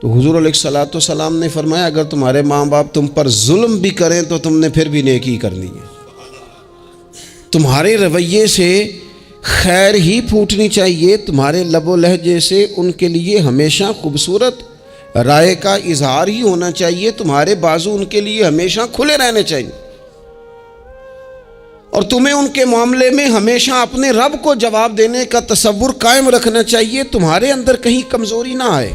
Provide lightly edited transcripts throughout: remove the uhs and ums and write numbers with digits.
تو حضور علیہ الصلوۃ والسلام نے فرمایا اگر تمہارے ماں باپ تم پر ظلم بھی کریں تو تم نے پھر بھی نیکی کرنی ہے، تمہارے رویے سے خیر ہی پھوٹنی چاہیے، تمہارے لب و لہجے سے ان کے لیے ہمیشہ خوبصورت رائے کا اظہار ہی ہونا چاہیے، تمہارے بازو ان کے لیے ہمیشہ کھلے رہنے چاہیے، اور تمہیں ان کے معاملے میں ہمیشہ اپنے رب کو جواب دینے کا تصور قائم رکھنا چاہیے، تمہارے اندر کہیں کمزوری نہ آئے۔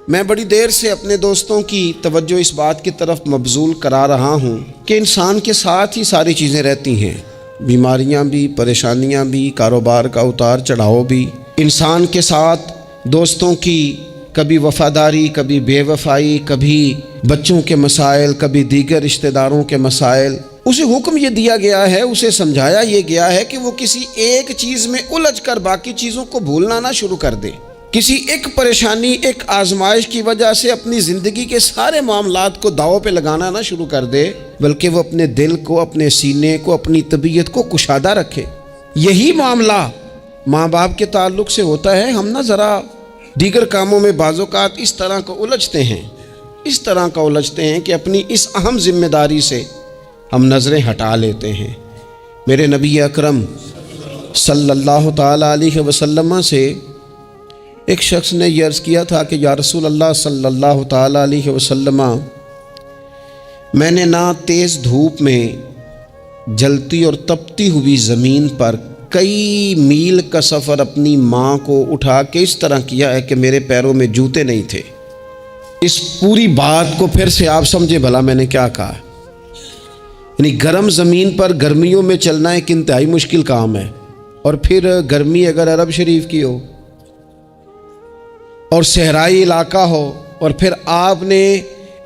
میں بڑی دیر سے اپنے دوستوں کی توجہ اس بات کی طرف مبذول کرا رہا ہوں کہ انسان کے ساتھ ہی ساری چیزیں رہتی ہیں، بیماریاں بھی، پریشانیاں بھی، کاروبار کا اتار چڑھاؤ بھی، انسان کے ساتھ دوستوں کی کبھی وفاداری، کبھی بے وفائی، کبھی بچوں کے مسائل، کبھی دیگر رشتہ داروں کے مسائل۔ اسے حکم یہ دیا گیا ہے، اسے سمجھایا یہ گیا ہے کہ وہ کسی ایک چیز میں الجھ کر باقی چیزوں کو بھولنا نہ شروع کر دے، کسی ایک پریشانی، ایک آزمائش کی وجہ سے اپنی زندگی کے سارے معاملات کو داؤ پہ لگانا نہ شروع کر دے، بلکہ وہ اپنے دل کو، اپنے سینے کو، اپنی طبیعت کو کشادہ رکھے۔ یہی معاملہ ماں باپ کے تعلق سے ہوتا ہے۔ ہم نہ ذرا دیگر کاموں میں بعض اوقات اس طرح کا الجھتے ہیں کہ اپنی اس اہم ذمہ داری سے ہم نظریں ہٹا لیتے ہیں۔ میرے نبی اکرم صلی اللہ تعالی علیہ وسلم سے ایک شخص نے یہ عرض کیا تھا کہ یا رسول اللہ صلی اللہ تعالی علیہ وسلم، میں نے نہ تیز دھوپ میں جلتی اور تپتی ہوئی زمین پر کئی میل کا سفر اپنی ماں کو اٹھا کے اس طرح کیا ہے کہ میرے پیروں میں جوتے نہیں تھے۔ اس پوری بات کو پھر سے آپ سمجھے بھلا میں نے کیا کہا۔ یعنی گرم زمین پر گرمیوں میں چلنا ایک انتہائی مشکل کام ہے، اور پھر گرمی اگر عرب شریف کی ہو اور صحرائی علاقہ ہو، اور پھر آپ نے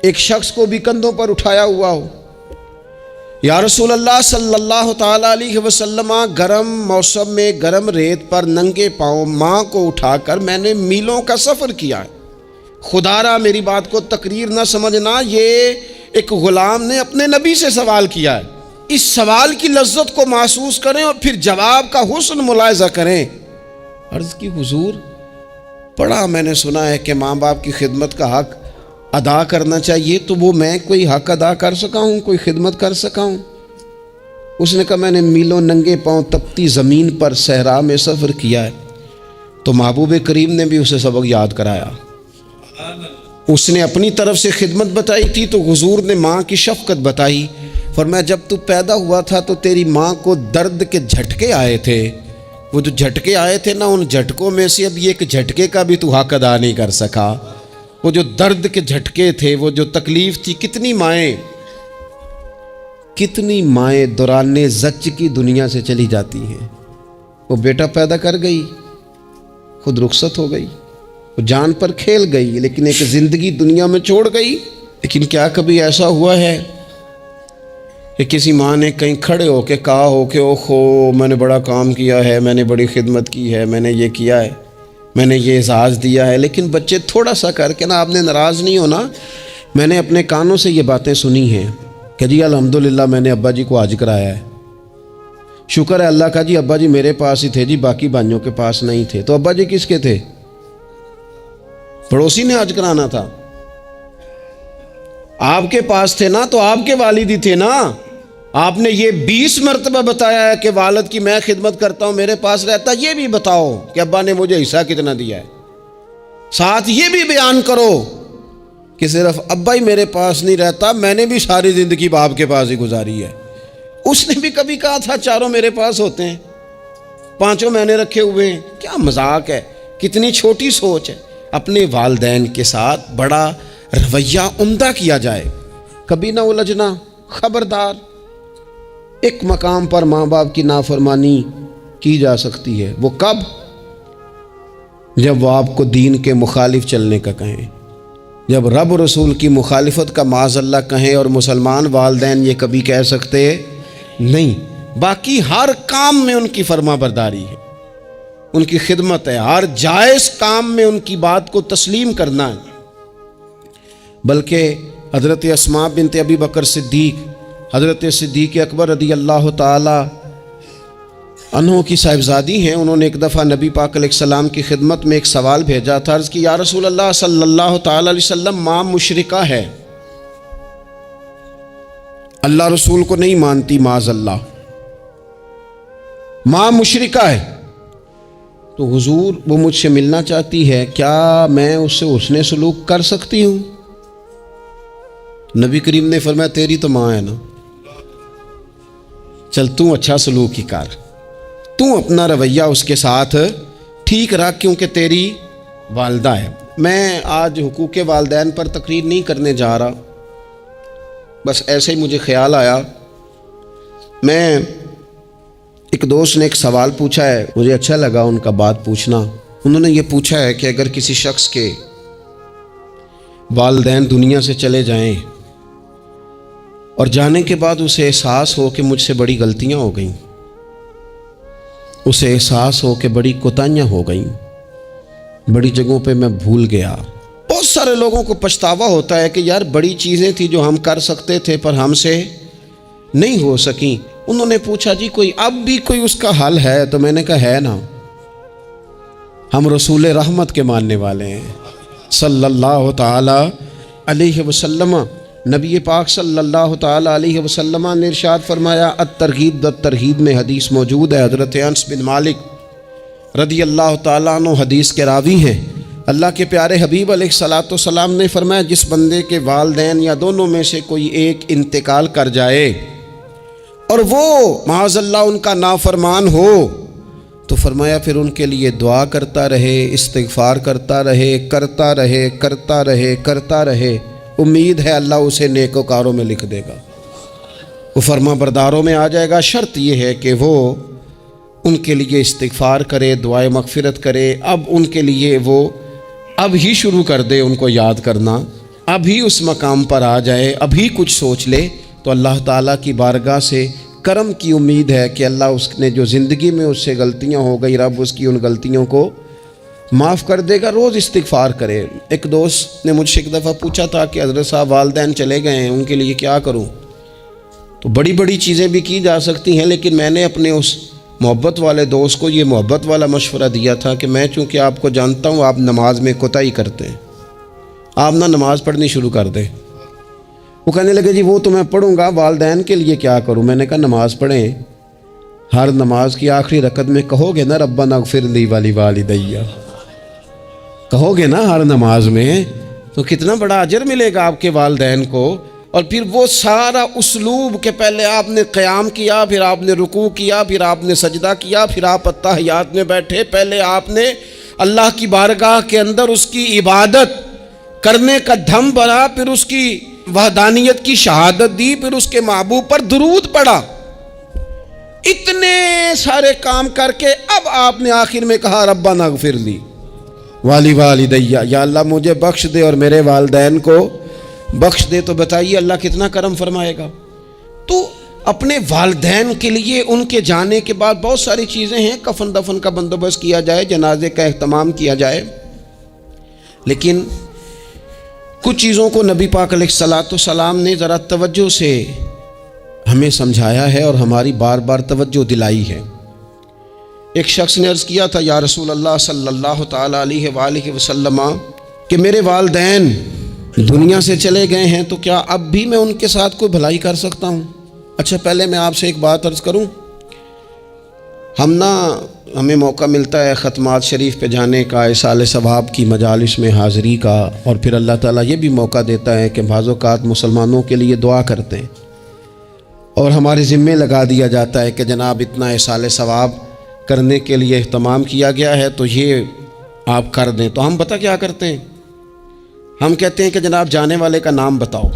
ایک شخص کو بھی کندھوں پر اٹھایا ہوا ہو۔ یا رسول اللہ صلی اللہ تعالی علیہ وسلم، گرم موسم میں گرم ریت پر ننگے پاؤں ماں کو اٹھا کر میں نے میلوں کا سفر کیا ہے۔ خدا را میری بات کو تقریر نہ سمجھنا، یہ ایک غلام نے اپنے نبی سے سوال کیا ہے۔ اس سوال کی لذت کو محسوس کریں اور پھر جواب کا حسن ملاحظہ کریں۔ عرض کی حضور، پڑھا میں نے سنا ہے کہ ماں باپ کی خدمت کا حق ادا کرنا چاہیے، تو وہ میں کوئی حق ادا کر سکا ہوں، کوئی خدمت کر سکا ہوں؟ اس نے کہا میں نے میلوں ننگے پاؤں تپتی زمین پر صحرا میں سفر کیا ہے۔ تو محبوب کریم نے بھی اسے سبق یاد کرایا۔ اس نے اپنی طرف سے خدمت بتائی تھی تو حضور نے ماں کی شفقت بتائی۔ فرمایا جب تو پیدا ہوا تھا تو تیری ماں کو درد کے جھٹکے آئے تھے، وہ جو جھٹکے آئے تھے نا، ان جھٹکوں میں سے اب یہ ایک جھٹکے کا بھی تو حق ادا نہیں کر سکا۔ وہ جو درد کے جھٹکے تھے، وہ جو تکلیف تھی، کتنی مائیں دوران زچ کی دنیا سے چلی جاتی ہیں۔ وہ بیٹا پیدا کر گئی، خود رخصت ہو گئی، وہ جان پر کھیل گئی، لیکن ایک زندگی دنیا میں چھوڑ گئی۔ لیکن کیا کبھی ایسا ہوا ہے کہ کسی ماں نے کہیں کھڑے ہو کے کہا ہو کہ اوہو میں نے بڑا کام کیا ہے، میں نے بڑی خدمت کی ہے، میں نے یہ کیا ہے، میں نے یہ اعزاز دیا ہے، لیکن بچے تھوڑا سا کر کے نا، آپ نے ناراض نہیں ہونا، میں نے اپنے کانوں سے یہ باتیں سنی ہیں کہ جی الحمدللہ میں نے ابا جی کو حج کرایا ہے، شکر ہے اللہ کا جی، ابا جی میرے پاس ہی تھے جی، باقی بھائیوں کے پاس نہیں تھے۔ تو ابا جی کس کے تھے؟ پڑوسی نے حج کرانا تھا، آپ کے پاس تھے نا، تو آپ کے والد ہی تھے نا۔ آپ نے یہ 20 مرتبہ بتایا ہے کہ والد کی میں خدمت کرتا ہوں، میرے پاس رہتا، یہ بھی بتاؤ کہ ابا نے مجھے حصہ کتنا دیا ہے۔ ساتھ یہ بھی بیان کرو کہ صرف ابا ہی میرے پاس نہیں رہتا، میں نے بھی ساری زندگی باپ کے پاس ہی گزاری ہے۔ اس نے بھی کبھی کہا تھا چاروں میرے پاس ہوتے ہیں، پانچوں میں نے رکھے ہوئے ہیں۔ کیا مذاق ہے، کتنی چھوٹی سوچ ہے۔ اپنے والدین کے ساتھ بڑا رویہ عمدہ کیا جائے، کبھی نہ الجھنا۔ خبردار، ایک مقام پر ماں باپ کی نافرمانی کی جا سکتی ہے، وہ کب؟ جب وہ آپ کو دین کے مخالف چلنے کا کہیں، جب رب رسول کی مخالفت کا معاذ اللہ کہیں، اور مسلمان والدین یہ کبھی کہہ سکتے نہیں۔ باقی ہر کام میں ان کی فرما برداری ہے، ان کی خدمت ہے، ہر جائز کام میں ان کی بات کو تسلیم کرنا ہے۔ بلکہ حضرت اسماء بنت ابی بکر صدیق، حضرت صدیق اکبر رضی اللہ تعالی انہوں کی صاحبزادی ہیں، انہوں نے ایک دفعہ نبی پاک علیہ السلام کی خدمت میں ایک سوال بھیجا تھا، عرض کی یا رسول اللہ صلی اللہ تعالی علیہ وسلم ماں مشرکہ ہے، اللہ رسول کو نہیں مانتی، معاذ اللہ، ماں مشرکہ ہے، تو حضور وہ مجھ سے ملنا چاہتی ہے، کیا میں اس سے حسن سلوک کر سکتی ہوں؟ نبی کریم نے فرمایا تیری تو ماں ہے نا، چل تو اچھا سلوک ہی کر، تو اپنا رویہ اس کے ساتھ ٹھیک رکھ، کیونکہ تیری والدہ ہے۔ میں آج حقوق والدین پر تقریر نہیں کرنے جا رہا، بس ایسے ہی مجھے خیال آیا۔ میں ایک دوست نے ایک سوال پوچھا ہے، مجھے اچھا لگا ان کا بات پوچھنا۔ انہوں نے یہ پوچھا ہے کہ اگر کسی شخص کے والدین دنیا سے چلے جائیں اور جانے کے بعد اسے احساس ہو کہ مجھ سے بڑی غلطیاں ہو گئیں، اسے احساس ہو کہ بڑی کوتاہیاں ہو گئیں، بڑی جگہوں پہ میں بھول گیا۔ بہت سارے لوگوں کو پچھتاوا ہوتا ہے کہ یار بڑی چیزیں تھیں جو ہم کر سکتے تھے پر ہم سے نہیں ہو سکیں۔ انہوں نے پوچھا جی کوئی اب بھی کوئی اس کا حل ہے؟ تو میں نے کہا ہے نا، ہم رسول رحمت کے ماننے والے ہیں صلی اللہ تعالی علیہ وسلم۔ نبی پاک صلی اللہ تعالی علیہ وسلم نے ارشاد فرمایا، الترغیب والترہیب میں حدیث موجود ہے، حضرت انس بن مالک رضی اللہ تعالیٰ عنہ حدیث کے راوی ہیں۔ اللہ کے پیارے حبیب علیہ الصلوۃ والسلام نے فرمایا جس بندے کے والدین یا دونوں میں سے کوئی ایک انتقال کر جائے اور وہ معاذ اللہ ان کا نافرمان ہو، تو فرمایا پھر ان کے لیے دعا کرتا رہے، استغفار کرتا رہے، کرتا رہے، کرتا رہے، کرتا رہے، امید ہے اللہ اسے نیکوکاروں میں لکھ دے گا، وہ فرما برداروں میں آ جائے گا۔ شرط یہ ہے کہ وہ ان کے لیے استغفار کرے، دعائے مغفرت کرے، اب ان کے لیے وہ اب ہی شروع کر دے ان کو یاد کرنا، اب ہی اس مقام پر آ جائے، اب ہی کچھ سوچ لے، تو اللہ تعالیٰ کی بارگاہ سے کرم کی امید ہے کہ اللہ اس نے جو زندگی میں اس سے غلطیاں ہو گئی، رب اس کی ان غلطیوں کو معاف کر دے گا۔ روز استغفار کرے۔ ایک دوست نے مجھ سے ایک دفعہ پوچھا تھا کہ حضرت صاحب والدین چلے گئے ہیں، ان کے لیے کیا کروں؟ تو بڑی بڑی چیزیں بھی کی جا سکتی ہیں، لیکن میں نے اپنے اس محبت والے دوست کو یہ محبت والا مشورہ دیا تھا کہ میں چونکہ آپ کو جانتا ہوں آپ نماز میں کوتاہی کرتے ہیں، آپ نہ نماز پڑھنی شروع کر دیں۔ وہ کہنے لگے جی وہ تو میں پڑھوں گا، والدین کے لیے کیا کروں؟ میں نے کہا نماز پڑھیں، ہر نماز کی آخری رکعت میں کہو گے نا ربنا اغفر لی ولی کہو گے نا ہر نماز میں، تو کتنا بڑا اجر ملے گا آپ کے والدین کو۔ اور پھر وہ سارا اسلوب کہ پہلے آپ نے قیام کیا، پھر آپ نے رکوع کیا، پھر آپ نے سجدہ کیا، پھر آپ اتحیات میں بیٹھے، پہلے آپ نے اللہ کی بارگاہ کے اندر اس کی عبادت کرنے کا دھم بھرا، پھر اس کی وحدانیت کی شہادت دی، پھر اس کے محبوب پر درود پڑھا، اتنے سارے کام کر کے اب آپ نے آخر میں کہا ربنا اغفر لی والدیّ، یا اللہ مجھے بخش دے اور میرے والدین کو بخش دے۔ تو بتائیے اللہ کتنا کرم فرمائے گا۔ تو اپنے والدین کے لیے ان کے جانے کے بعد بہت ساری چیزیں ہیں، کفن دفن کا بندوبست کیا جائے، جنازے کا اہتمام کیا جائے، لیکن کچھ چیزوں کو نبی پاک علیہ الصلوۃ والسلام نے ذرا توجہ سے ہمیں سمجھایا ہے اور ہماری بار بار توجہ دلائی ہے۔ ایک شخص نے عرض کیا تھا یا رسول اللہ صلی اللہ تعالی علیہ وآلہ وسلم کہ میرے والدین دنیا سے چلے گئے ہیں، تو کیا اب بھی میں ان کے ساتھ کوئی بھلائی کر سکتا ہوں؟ اچھا پہلے میں آپ سے ایک بات عرض کروں، ہمیں موقع ملتا ہے ختمات شریف پہ جانے کا، ایصال ثواب کی مجالس میں حاضری کا، اور پھر اللہ تعالیٰ یہ بھی موقع دیتا ہے کہ بعض اوقات مسلمانوں کے لیے دعا کرتے ہیں، اور ہمارے ذمے لگا دیا جاتا ہے کہ جناب اتنا ایصال ثواب کرنے کے لیے اہتمام کیا گیا ہے تو یہ آپ کر دیں۔ تو ہم پتہ کیا کرتے ہیں، ہم کہتے ہیں کہ جناب جانے والے کا نام بتاؤ،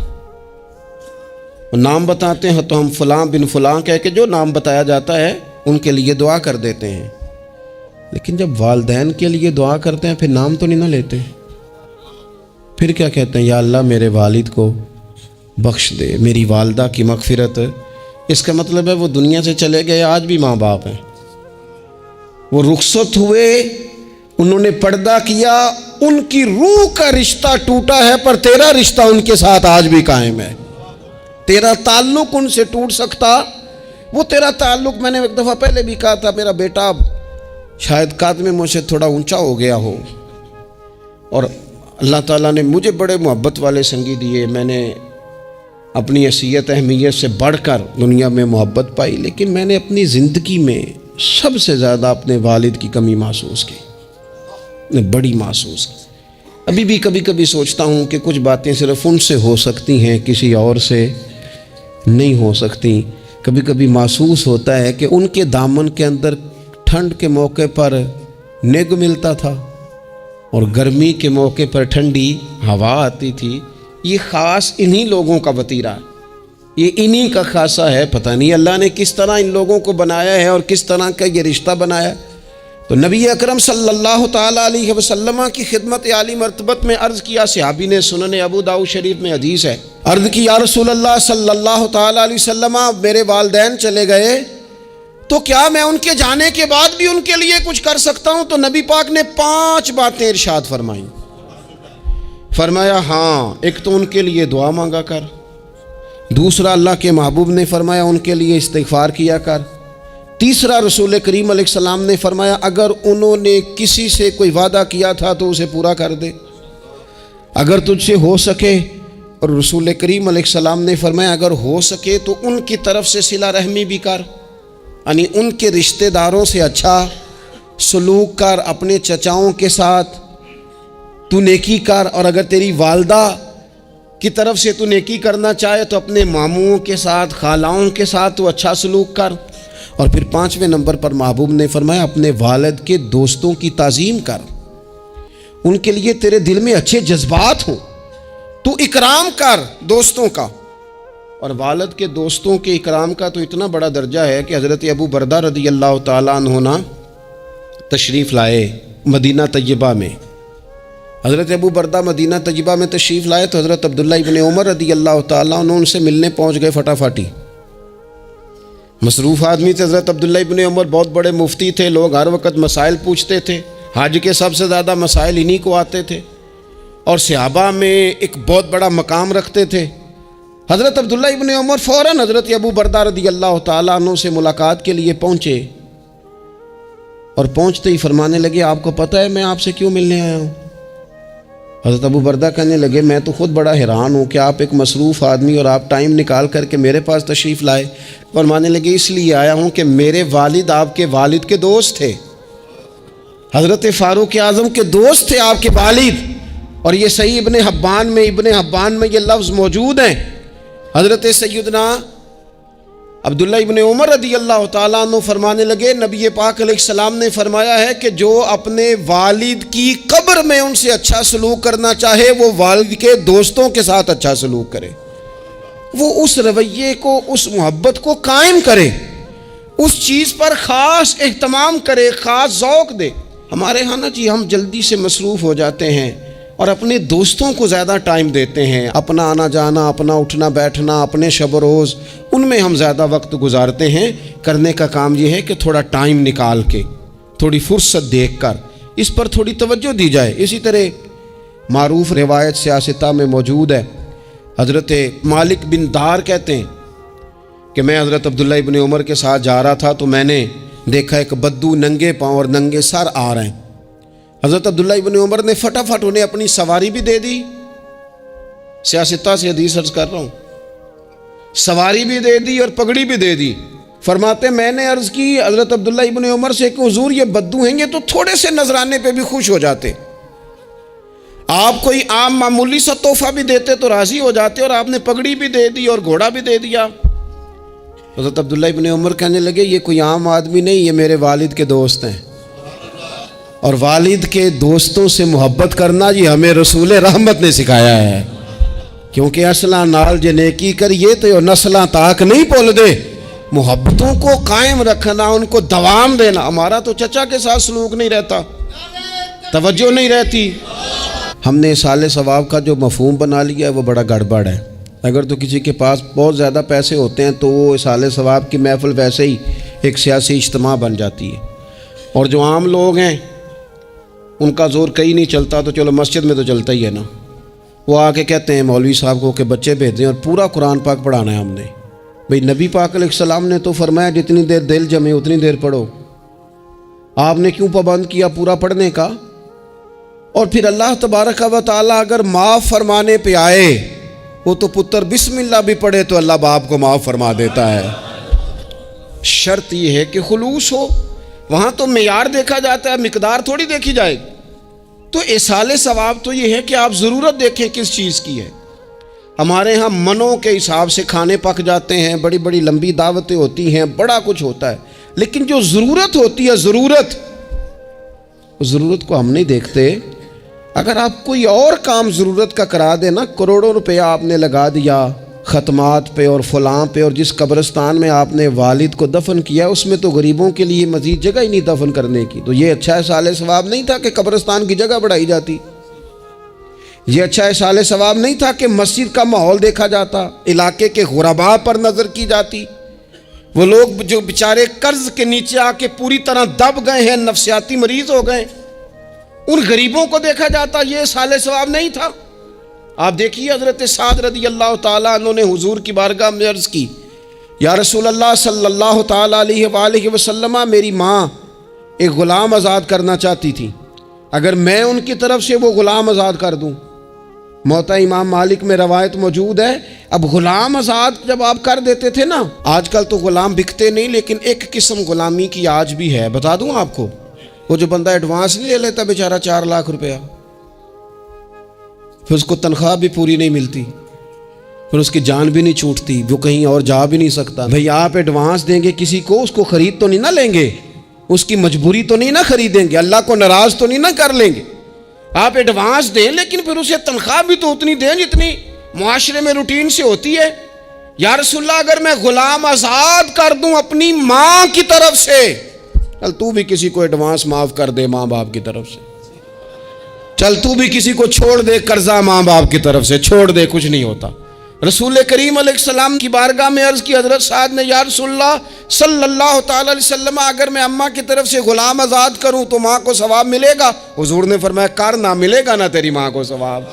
نام بتاتے ہیں تو ہم فلاں بن فلاں کہہ کے جو نام بتایا جاتا ہے ان کے لیے دعا کر دیتے ہیں، لیکن جب والدین کے لیے دعا کرتے ہیں پھر نام تو نہیں نہ لیتے، پھر کیا کہتے ہیں یا اللہ میرے والد کو بخش دے، میری والدہ کی مغفرت۔ اس کا مطلب ہے وہ دنیا سے چلے گئے، آج بھی ماں باپ ہیں، وہ رخصت ہوئے، انہوں نے پردہ کیا، ان کی روح کا رشتہ ٹوٹا ہے، پر تیرا رشتہ ان کے ساتھ آج بھی قائم ہے، تیرا تعلق ان سے ٹوٹ سکتا وہ تیرا تعلق، میں نے ایک دفعہ پہلے بھی کہا تھا، میرا بیٹا شاید قد میں مجھ سے تھوڑا اونچا ہو گیا ہو، اور اللہ تعالیٰ نے مجھے بڑے محبت والے سنگی دیے، میں نے اپنی حیثیت اہمیت سے بڑھ کر دنیا میں محبت پائی، لیکن میں نے اپنی زندگی میں سب سے زیادہ اپنے والد کی کمی محسوس کی، بڑی محسوس کی۔ ابھی بھی کبھی کبھی سوچتا ہوں کہ کچھ باتیں صرف ان سے ہو سکتی ہیں، کسی اور سے نہیں ہو سکتی۔ کبھی کبھی محسوس ہوتا ہے کہ ان کے دامن کے اندر ٹھنڈ کے موقع پر نگ ملتا تھا اور گرمی کے موقع پر ٹھنڈی ہوا آتی تھی۔ یہ خاص انہی لوگوں کا وطیرہ، یہ انہی کا خاصہ ہے۔ پتہ نہیں اللہ نے کس طرح ان لوگوں کو بنایا ہے اور کس طرح کا یہ رشتہ بنایا۔ تو نبی اکرم صلی اللہ تعالیٰ علیہ وسلم کی خدمت عالی مرتبت میں عرض کیا، صحابی نے، سنن ابو داؤد شریف میں حدیث ہے، عرض کی یا رسول اللہ صلی اللہ تعالیٰ علیہ وسلم، میرے والدین چلے گئے تو کیا میں ان کے جانے کے بعد بھی ان کے لیے کچھ کر سکتا ہوں؟ تو نبی پاک نے 5 باتیں ارشاد فرمائیں۔ فرمایا ہاں، ایک تو ان کے لیے دعا مانگا کر، دوسرا اللہ کے محبوب نے فرمایا ان کے لیے استغفار کیا کر، تیسرا رسول کریم علیہ السلام نے فرمایا اگر انہوں نے کسی سے کوئی وعدہ کیا تھا تو اسے پورا کر دے، اگر تجھ سے ہو سکے، اور رسول کریم علیہ السلام نے فرمایا اگر ہو سکے تو ان کی طرف سے صلہ رحمی بھی کر، یعنی ان کے رشتہ داروں سے اچھا سلوک کر، اپنے چچاؤں کے ساتھ تو نیکی کر، اور اگر تیری والدہ کی طرف سے تو نیکی کرنا چاہے تو اپنے ماموں کے ساتھ، خالاؤں کے ساتھ تو اچھا سلوک کر، اور پھر 5ویں نمبر پر محبوب نے فرمایا اپنے والد کے دوستوں کی تعظیم کر، ان کے لیے تیرے دل میں اچھے جذبات ہوں، تو اکرام کر دوستوں کا۔ اور والد کے دوستوں کے اکرام کا تو اتنا بڑا درجہ ہے کہ حضرت ابو بردہ رضی اللہ تعالیٰ عنہ تشریف لائے مدینہ طیبہ میں۔ حضرت ابو بردہ مدینہ طیبہ میں تشریف لائے تو حضرت عبداللہ ابن عمر رضی اللہ تعالیٰ عنہ ان سے ملنے پہنچ گئے فٹافٹی۔ مصروف آدمی تھے حضرت عبداللہ ابن عمر، بہت بڑے مفتی تھے، لوگ ہر وقت مسائل پوچھتے تھے، حج کے سب سے زیادہ مسائل انہی کو آتے تھے، اور صحابہ میں ایک بہت بڑا مقام رکھتے تھے۔ حضرت عبداللہ ابن عمر فوراً حضرت ابو بردہ رضی اللہ تعالیٰ عنہ سے ملاقات کے لیے پہنچے، اور پہنچتے ہی فرمانے لگے آپ کو پتہ ہے میں آپ سے کیوں ملنے آیا ہوں؟ حضرت ابو بردہ کہنے لگے میں تو خود بڑا حیران ہوں کہ آپ ایک مصروف آدمی اور آپ ٹائم نکال کر کے میرے پاس تشریف لائے۔ فرمانے لگے اس لیے آیا ہوں کہ میرے والد آپ کے والد کے دوست تھے، حضرت فاروق اعظم کے دوست تھے آپ کے والد، اور یہ صحیح ابن حبان میں یہ لفظ موجود ہیں۔ حضرت سیدنا عبداللہ ابن عمر رضی اللہ تعالیٰ عنہ فرمانے لگے نبی پاک علیہ السلام نے فرمایا ہے کہ جو اپنے والد کی قبر میں ان سے اچھا سلوک کرنا چاہے وہ والد کے دوستوں کے ساتھ اچھا سلوک کرے، وہ اس رویے کو، اس محبت کو قائم کرے، اس چیز پر خاص اہتمام کرے، خاص ذوق دے۔ ہمارے ہاں نا جی ہم جلدی سے مصروف ہو جاتے ہیں اور اپنے دوستوں کو زیادہ ٹائم دیتے ہیں، اپنا آنا جانا، اپنا اٹھنا بیٹھنا، اپنے شب و روز ان میں ہم زیادہ وقت گزارتے ہیں۔ کرنے کا کام یہ ہے کہ تھوڑا ٹائم نکال کے، تھوڑی فرصت دیکھ کر اس پر تھوڑی توجہ دی جائے۔ اسی طرح معروف روایت سیاستہ میں موجود ہے، حضرت مالک بن دار کہتے ہیں کہ میں حضرت عبداللہ ابن عمر کے ساتھ جا رہا تھا تو میں نے دیکھا ایک بدو ننگے پاؤں اور ننگے سر آ رہے ہیں۔ حضرت عبداللہ ابن عمر نے فٹافٹ انہیں اپنی سواری بھی دے دی، سیاستہ سے حدیث عرض کر رہا ہوں، سواری بھی دے دی اور پگڑی بھی دے دی۔ فرماتے میں نے عرض کی حضرت عبداللہ ابن عمر سے کہ حضور یہ بدو ہیں گے تو تھوڑے سے نذرانے پہ بھی خوش ہو جاتے، آپ کوئی عام معمولی سا تحفہ بھی دیتے تو راضی ہو جاتے، اور آپ نے پگڑی بھی دے دی اور گھوڑا بھی دے دیا۔ حضرت عبداللہ ابن عمر کہنے لگے یہ کوئی عام آدمی نہیں، یہ میرے والد کے دوست ہیں، اور والد کے دوستوں سے محبت کرنا یہ ہمیں رسول رحمت نے سکھایا ہے، کیونکہ اصلاں نال جے نیکی کریے تو نسلاں تاک نہیں بھول دے۔ محبتوں کو قائم رکھنا، ان کو دوام دینا۔ ہمارا تو چچا کے ساتھ سلوک نہیں رہتا، توجہ نہیں رہتی۔ ہم نے اصالِ ثواب کا جو مفہوم بنا لیا ہے وہ بڑا گڑبڑ ہے۔ اگر تو کسی کے پاس بہت زیادہ پیسے ہوتے ہیں تو وہ اصالِ ثواب کی محفل ویسے ہی ایک سیاسی اجتماع بن جاتی ہے، اور جو عام لوگ ہیں ان کا زور کہیں نہیں چلتا تو چلو مسجد میں تو چلتا ہی ہے نا، وہ آ کے کہتے ہیں مولوی صاحب کو کہ بچے بھیج دیں اور پورا قرآن پاک پڑھانا ہے ہم نے، بھئی نبی پاک علیہ السلام نے تو فرمایا جتنی دیر دل جمے اتنی دیر پڑھو، آپ نے کیوں پابند کیا پورا پڑھنے کا؟ اور پھر اللہ تبارک و تعالیٰ اگر معاف فرمانے پہ آئے، وہ تو پتر بسم اللہ بھی پڑھے تو اللہ باپ کو معاف فرما دیتا ہے۔ شرط یہ ہے کہ خلوص ہو، وہاں تو معیار دیکھا جاتا ہے، مقدار تھوڑی دیکھی جائے گی۔ تو ایصال ثواب تو یہ ہے کہ آپ ضرورت دیکھیں کس چیز کی ہے۔ ہمارے ہاں منوں کے حساب سے کھانے پک جاتے ہیں، بڑی بڑی لمبی دعوتیں ہوتی ہیں، بڑا کچھ ہوتا ہے، لیکن جو ضرورت ہوتی ہے، ضرورت کو ہم نہیں دیکھتے۔ اگر آپ کوئی اور کام ضرورت کا کرا دیں نا، کروڑوں روپیہ آپ نے لگا دیا ختمات پہ اور فلاں پہ، اور جس قبرستان میں آپ نے والد کو دفن کیا اس میں تو غریبوں کے لیے مزید جگہ ہی نہیں دفن کرنے کی، تو یہ اچھا ایصال ثواب نہیں تھا کہ قبرستان کی جگہ بڑھائی جاتی؟ یہ اچھا ایصال ثواب نہیں تھا کہ مسجد کا ماحول دیکھا جاتا، علاقے کے غرباء پر نظر کی جاتی؟ وہ لوگ جو بیچارے قرض کے نیچے آ کے پوری طرح دب گئے ہیں، نفسیاتی مریض ہو گئے، ان غریبوں کو دیکھا جاتا، یہ ایصال ثواب نہیں تھا؟ آپ دیکھیے حضرت سعد رضی اللہ تعالیٰ عنہ نے حضور کی بارگاہ میں عرض کی، یا رسول اللہ صلی اللہ تعالیٰ علیہ وآلہ وسلم، میری ماں ایک غلام آزاد کرنا چاہتی تھی، اگر میں ان کی طرف سے وہ غلام آزاد کر دوں۔ موطا امام مالک میں روایت موجود ہے، اب غلام آزاد جب آپ کر دیتے تھے نا، آج کل تو غلام بکتے نہیں، لیکن ایک قسم غلامی کی آج بھی ہے، بتا دوں آپ کو، وہ جو بندہ ایڈوانس نہیں لے لیتا بیچارہ 4 لاکھ روپیہ، پھر اس کو تنخواہ بھی پوری نہیں ملتی، پھر اس کی جان بھی نہیں چھوٹتی، وہ کہیں اور جا بھی نہیں سکتا۔ بھئی آپ ایڈوانس دیں گے کسی کو، اس کو خرید تو نہیں نہ لیں گے، اس کی مجبوری تو نہیں نہ خریدیں گے، اللہ کو ناراض تو نہیں نہ کر لیں گے۔ آپ ایڈوانس دیں لیکن پھر اسے تنخواہ بھی تو اتنی دیں جتنی معاشرے میں روٹین سے ہوتی ہے۔ یا رسول اللہ اگر میں غلام آزاد کر دوں اپنی ماں کی طرف سے، چل تو بھی کسی کو ایڈوانس معاف کر دے ماں باپ کی طرف سے، چل تو بھی کسی کو چھوڑ دے قرضہ ماں باپ کی طرف سے، چھوڑ دے، کچھ نہیں ہوتا۔ رسول کریم علیہ السلام کی بارگاہ میں عرض کی حضرت سعد نے، یا رسول اللہ صلی اللہ تعالی علیہ وسلم، اگر میں اماں کی طرف سے غلام آزاد کروں تو ماں کو ثواب ملے گا؟ حضور نے فرمایا کرنا، ملے گا نا تیری ماں کو ثواب،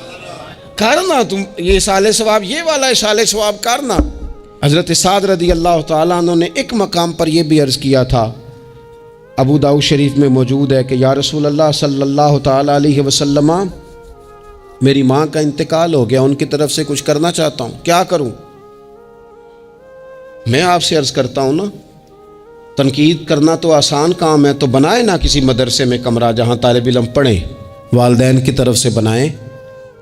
کرنا، تم یہ ایصال ثواب، یہ والا ایصال ثواب کرنا۔ حضرت سعد رضی اللہ تعالیٰ عنہ نے ایک مقام پر یہ بھی عرض کیا تھا، ابو داؤد شریف میں موجود ہے کہ یا رسول اللہ صلی اللہ تعالیٰ علیہ وسلم، میری ماں کا انتقال ہو گیا، ان کی طرف سے کچھ کرنا چاہتا ہوں، کیا کروں؟ میں آپ سے عرض کرتا ہوں نا، تنقید کرنا تو آسان کام ہے، تو بنائے نا کسی مدرسے میں کمرہ جہاں طالب علم پڑھیں، والدین کی طرف سے بنائیں،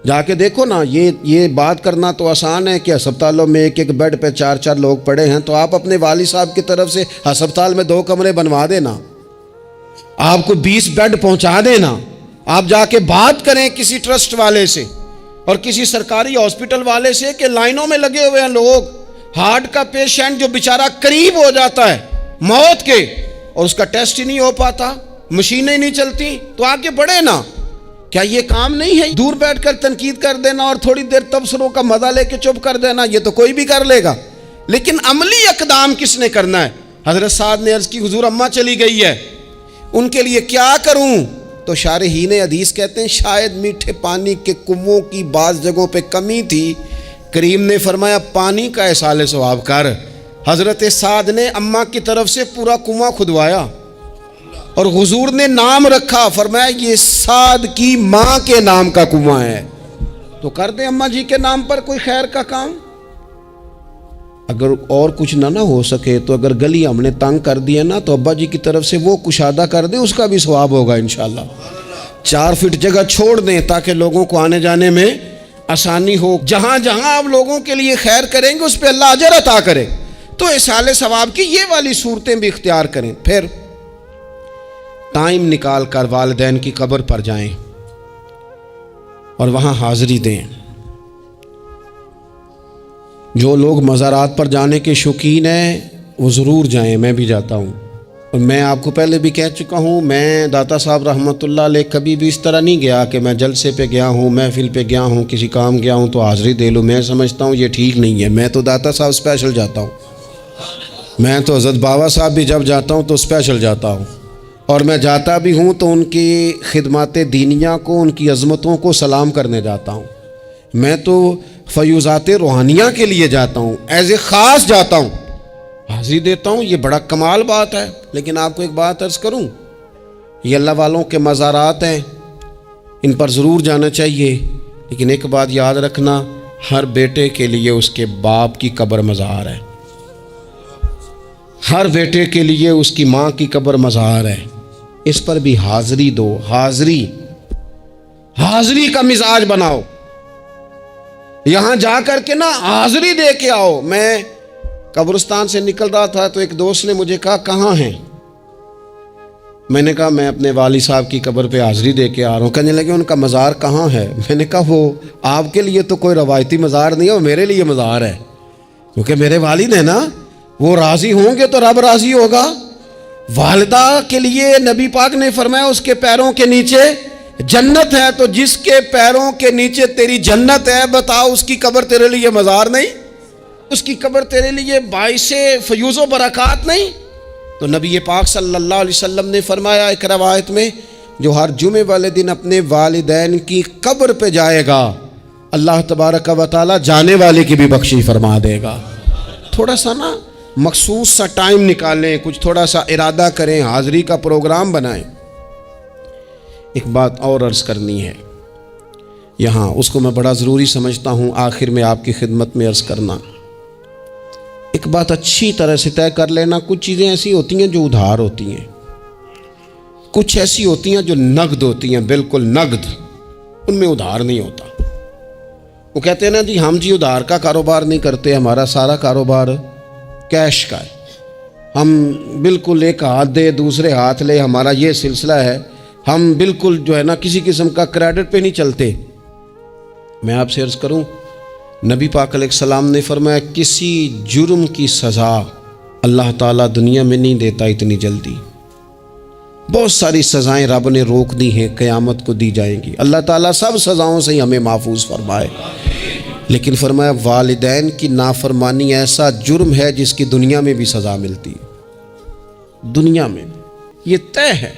جا کے دیکھو نا، یہ بات کرنا تو آسان ہے کہ ہسپتالوں میں ایک بیڈ پہ 4 لوگ پڑے ہیں، تو آپ اپنے والد صاحب کی طرف سے ہسپتال میں 2 کمرے بنوا دینا، آپ کو 20 بیڈ پہنچا دینا، آپ جا کے بات کریں کسی ٹرسٹ والے سے اور کسی سرکاری ہاسپٹل والے سے کہ لائنوں میں لگے ہوئے ہیں لوگ، ہارٹ کا پیشنٹ جو بیچارہ قریب ہو جاتا ہے موت کے اور اس کا ٹیسٹ ہی نہیں ہو پاتا، مشینیں نہیں چلتی، تو آگے بڑھے نا۔ کیا یہ کام نہیں ہے دور بیٹھ کر تنقید کر دینا اور تھوڑی دیر تبصروں کا مزہ لے کے چپ کر دینا؟ یہ تو کوئی بھی کر لے گا، لیکن عملی اقدام کس نے کرنا ہے؟ حضرت سعد نے عرض کی، حضور اماں چلی گئی ہے، ان کے لیے کیا کروں؟ تو شارحین حدیث کہتے ہیں شاید میٹھے پانی کے کنووں کی بعض جگہوں پہ کمی تھی، کریم نے فرمایا پانی کا ایصال ثواب کر۔ حضرت سعد نے اماں کی طرف سے پورا کنواں کھدوایا اور حضور نے نام رکھا، فرمایا یہ سعد کی ماں کے نام کا کنواں ہے، تو کر دیں اماں جی کے نام پر کوئی خیر کا کام۔ اگر اور کچھ نہ ہو سکے تو اگر گلی ہم نے تنگ کر دی ہے نا، تو ابا جی کی طرف سے وہ کشادہ کر دیں، اس کا بھی ثواب ہوگا انشاءاللہ۔ 4 فٹ جگہ چھوڑ دیں تاکہ لوگوں کو آنے جانے میں آسانی ہو۔ جہاں جہاں آپ لوگوں کے لیے خیر کریں گے اس پہ اللہ اجر عطا کرے۔ تو ایصال ثواب کی یہ والی صورتیں بھی اختیار کریں۔ پھر ٹائم نکال کر والدین کی قبر پر جائیں اور وہاں حاضری دیں۔ جو لوگ مزارات پر جانے کے شوقین ہیں وہ ضرور جائیں، میں بھی جاتا ہوں، اور میں آپ کو پہلے بھی کہہ چکا ہوں، میں داتا صاحب رحمۃ اللہ علیہ کبھی بھی اس طرح نہیں گیا کہ میں جلسے پہ گیا ہوں، محفل پہ گیا ہوں، کسی کام گیا ہوں تو حاضری دے لوں۔ میں سمجھتا ہوں یہ ٹھیک نہیں ہے، میں تو داتا صاحب اسپیشل جاتا ہوں، میں تو حضرت بابا صاحب بھی جب جاتا ہوں تو اسپیشل جاتا ہوں، اور میں جاتا بھی ہوں تو ان کی خدمات دینیہ کو، ان کی عظمتوں کو سلام کرنے جاتا ہوں۔ میں تو فیوزات روحانیہ کے لیے جاتا ہوں، ایز اے خاص جاتا ہوں، حاضری دیتا ہوں، یہ بڑا کمال بات ہے، لیکن آپ کو ایک بات عرض کروں، یہ اللہ والوں کے مزارات ہیں، ان پر ضرور جانا چاہیے، لیکن ایک بات یاد رکھنا، ہر بیٹے کے لیے اس کے باپ کی قبر مزار ہے، ہر بیٹے کے لیے اس کی ماں کی قبر مزار ہے، اس پر بھی حاضری دو، حاضری کا مزاج بناؤ، یہاں جا کر کے نا حاضری دے کے آؤ۔ میں قبرستان سے نکل رہا تھا تو ایک دوست نے مجھے کہا کہاں ہیں؟ میں نے کہا میں اپنے والد صاحب کی قبر پہ حاضری دے کے آ رہا ہوں۔ کہنے لگے ان کا مزار کہاں ہے؟ میں نے کہا وہ آپ کے لیے تو کوئی روایتی مزار نہیں ہے، وہ میرے لیے مزار ہے، کیونکہ میرے والد ہیں نا، وہ راضی ہوں گے تو رب راضی ہوگا۔ والدہ کے لیے نبی پاک نے فرمایا اس کے پیروں کے نیچے جنت ہے، تو جس کے پیروں کے نیچے تیری جنت ہے، بتاؤ اس کی قبر تیرے لیے مزار نہیں؟ اس کی قبر تیرے لیے باعث فیوز و برکات نہیں؟ تو نبی پاک صلی اللہ علیہ وسلم نے فرمایا ایک روایت میں، جو ہر جمعے والے دن اپنے والدین کی قبر پہ جائے گا، اللہ تبارک و تعالی جانے والے کی بھی بخشش فرما دے گا۔ تھوڑا سا نا مخصوص سا ٹائم نکالیں، کچھ تھوڑا سا ارادہ کریں، حاضری کا پروگرام بنائیں۔ ایک بات اور عرض کرنی ہے یہاں، اس کو میں بڑا ضروری سمجھتا ہوں آخر میں آپ کی خدمت میں عرض کرنا۔ ایک بات اچھی طرح سے طے کر لینا، کچھ چیزیں ایسی ہوتی ہیں جو ادھار ہوتی ہیں، کچھ ایسی ہوتی ہیں جو نقد ہوتی ہیں، بالکل نقد، ان میں ادھار نہیں ہوتا۔ وہ کہتے ہیں نا جی ہم ادھار کا کاروبار نہیں کرتے، ہمارا سارا کاروبار کیش کا ہے، ہم بالکل ایک ہاتھ دے دوسرے ہاتھ لے، ہمارا یہ سلسلہ ہے، ہم بالکل جو ہے نا کسی قسم کا کریڈٹ پہ نہیں چلتے۔ میں آپ سے عرض کروں، نبی پاک علیہ السلام نے فرمایا کسی جرم کی سزا اللہ تعالیٰ دنیا میں نہیں دیتا اتنی جلدی، بہت ساری سزائیں رب نے روک دی ہیں، قیامت کو دی جائیں گی، اللہ تعالیٰ سب سزاؤں سے ہمیں محفوظ فرمائے، لیکن فرمایا والدین کی نافرمانی ایسا جرم ہے جس کی دنیا میں بھی سزا ملتی ہے، دنیا میں یہ طے ہے۔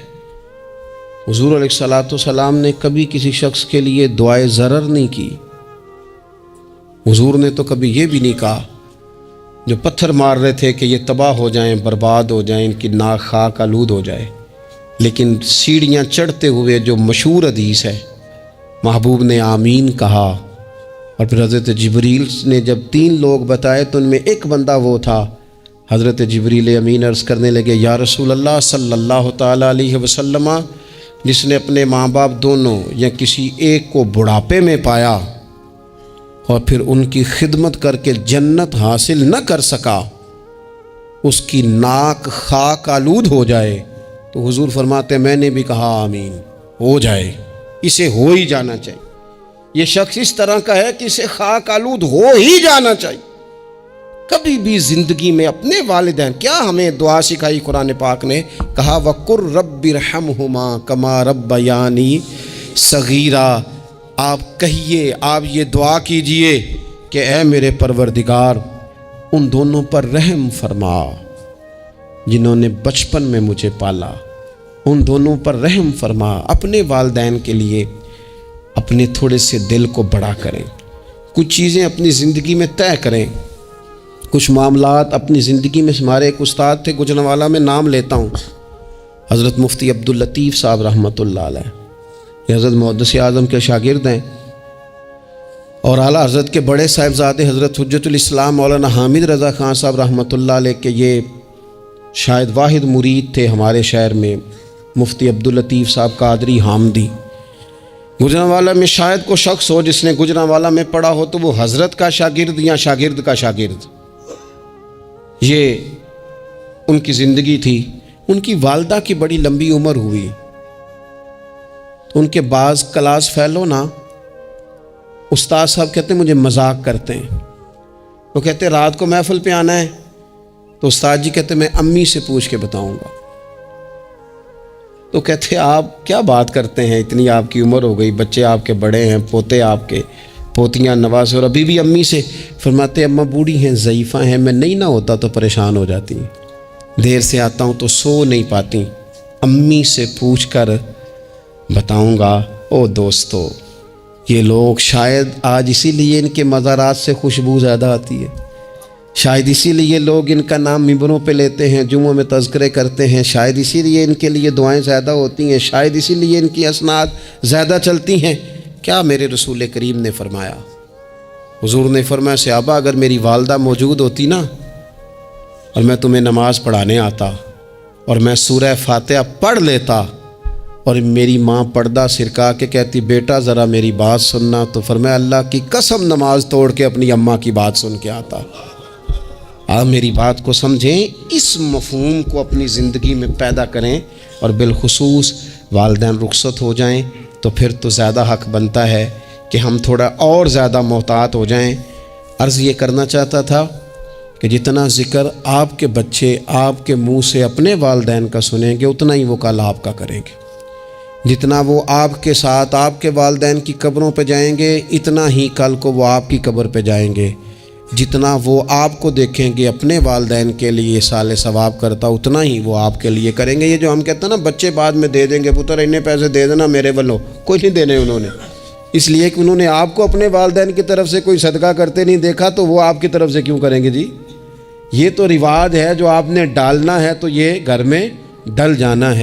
حضور علیہ الصلوۃ والسلام نے کبھی کسی شخص کے لیے دعائے ضرر نہیں کی، حضور نے تو کبھی یہ بھی نہیں کہا، جو پتھر مار رہے تھے کہ یہ تباہ ہو جائیں، برباد ہو جائیں، ان کی ناک خاک آلود ہو جائے، لیکن سیڑھیاں چڑھتے ہوئے جو مشہور حدیث ہے، محبوب نے آمین کہا، اور پھر حضرت جبریل نے جب 3 لوگ بتائے تو ان میں ایک بندہ وہ تھا، حضرت جبریل امین عرض کرنے لگے یا رسول اللہ صلی اللہ تعالیٰ علیہ وسلم، جس نے اپنے ماں باپ دونوں یا کسی ایک کو بڑھاپے میں پایا اور پھر ان کی خدمت کر کے جنت حاصل نہ کر سکا، اس کی ناک خاک آلود ہو جائے، تو حضور فرماتے میں نے بھی کہا آمین، ہو جائے، اسے ہو ہی جانا چاہیے، یہ شخص اس طرح کا ہے کہ اسے خاک آلود ہو ہی جانا چاہیے۔ کبھی بھی زندگی میں اپنے والدین، کیا ہمیں دعا سکھائی قرآن پاک نے، کہا وَقُلْ رَبِّ ارْحَمْهُمَا كَمَا رَبَّيَانِي صَغِيرًا، آپ کہیے، آپ یہ دعا کیجئے کہ اے میرے پروردگار ان دونوں پر رحم فرما جنہوں نے بچپن میں مجھے پالا، ان دونوں پر رحم فرما۔ اپنے والدین کے لیے اپنے تھوڑے سے دل کو بڑا کریں، کچھ چیزیں اپنی زندگی میں طے کریں، کچھ معاملات اپنی زندگی میں۔ ہمارے ایک استاد تھے گوجرانوالہ میں، نام لیتا ہوں، حضرت مفتی عبداللطیف صاحب رحمۃ اللہ علیہ، یہ حضرت محدث اعظم کے شاگرد ہیں، اور اعلیٰ حضرت کے بڑے صاحبزادے حضرت حجت الاسلام مولانا حامد رضا خان صاحب رحمۃ اللہ علیہ کے یہ شاید واحد مرید تھے ہمارے شہر میں، مفتی عبداللطیف صاحب قادری حامدی۔ گوجرانوالہ میں شاید کوئی شخص ہو جس نے گوجرانوالہ میں پڑھا ہو تو وہ حضرت کا شاگرد یا شاگرد کا شاگرد، یہ ان کی زندگی تھی۔ ان کی والدہ کی بڑی لمبی عمر ہوئی تو ان کے بعض کلاس فیلو نا استاد صاحب کہتے ہیں مجھے مذاق کرتے ہیں، وہ کہتے ہیں رات کو محفل پہ آنا ہے، تو استاد جی کہتے ہیں میں امی سے پوچھ کے بتاؤں گا، تو کہتے ہیں آپ کیا بات کرتے ہیں، اتنی آپ کی عمر ہو گئی، بچے آپ کے بڑے ہیں، پوتے آپ کے، پوتیاں نوازے، اور ابھی بھی امی سے۔ فرماتے اماں بوڑھی ہیں، ضعیفہ ہیں، میں نہیں نہ ہوتا تو پریشان ہو جاتی ہیں، دیر سے آتا ہوں تو سو نہیں پاتی، امی سے پوچھ کر بتاؤں گا۔ او دوستو، یہ لوگ شاید آج اسی لیے ان کے مزارات سے خوشبو زیادہ آتی ہے، شاید اسی لیے لوگ ان کا نام ممبروں پہ لیتے ہیں، جمعوں میں تذکرے کرتے ہیں، شاید اسی لیے ان کے لیے دعائیں زیادہ ہوتی ہیں، شاید اسی لیے ان کی اسناد زیادہ چلتی ہیں۔ کیا میرے رسول کریم نے فرمایا؟ حضور نے فرمایا صحابہ اگر میری والدہ موجود ہوتی نا اور میں تمہیں نماز پڑھانے آتا اور میں سورہ فاتحہ پڑھ لیتا اور میری ماں پردہ سرکا کے کہتی بیٹا ذرا میری بات سننا، تو فرمایا اللہ کی قسم نماز توڑ کے اپنی اماں کی بات سن کے آتا۔ آپ میری بات کو سمجھیں، اس مفہوم کو اپنی زندگی میں پیدا کریں، اور بالخصوص والدین رخصت ہو جائیں تو پھر تو زیادہ حق بنتا ہے کہ ہم تھوڑا اور زیادہ محتاط ہو جائیں۔ عرض یہ کرنا چاہتا تھا کہ جتنا ذکر آپ کے بچے آپ کے منہ سے اپنے والدین کا سنیں گے اتنا ہی وہ کل آپ کا کریں گے، جتنا وہ آپ کے ساتھ آپ کے والدین کی قبروں پہ جائیں گے اتنا ہی کل کو وہ آپ کی قبر پہ جائیں گے، جتنا وہ آپ کو دیکھیں گے اپنے والدین کے لیے اصال ثواب کرتا اتنا ہی وہ آپ کے لیے کریں گے۔ یہ جو ہم کہتے ہیں نا بچے بعد میں دے دیں گے، پتر اتنے پیسے دے دینا میرے والوں، کوئی نہیں دینے انہوں نے، اس لیے کہ انہوں نے آپ کو اپنے والدین کی طرف سے کوئی صدقہ کرتے نہیں دیکھا، تو وہ آپ کی طرف سے کیوں کریں گے جی؟ یہ تو رواج ہے جو آپ نے ڈالنا ہے تو یہ گھر میں ڈل جانا ہے۔